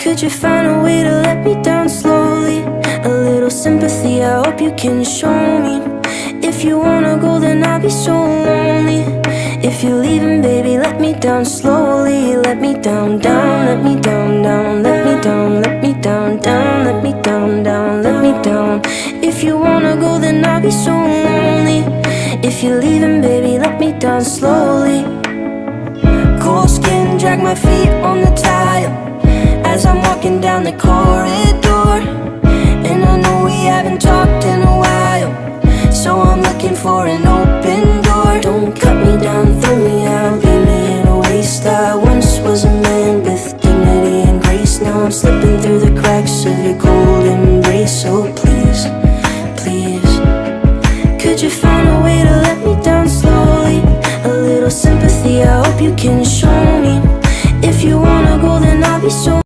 Could you find a way to let me down slowly? A little sympathy, I hope you can show me. If you wanna go, then I'll be so lonely. If you're leaving, baby, let me down slowly. Let me down, down, let me down, down. Let me down, let me down, down. Let me down, down, let me down. If you wanna go, then I'll be so lonely. If you're leaving, baby, let me down slowly. Cold skin, drag my feet on the tile as I'm walking down the corridor. And I know we haven't talked in a while, so I'm looking for an open door. Don't cut me down, throw me out, leave me in a waste. I once was a man with dignity and grace. Now I'm slipping through the cracks of your cold embrace. So please, please, could you find a way to let me down slowly? A little sympathy, I hope you can show me. If you wanna go, then I'll be so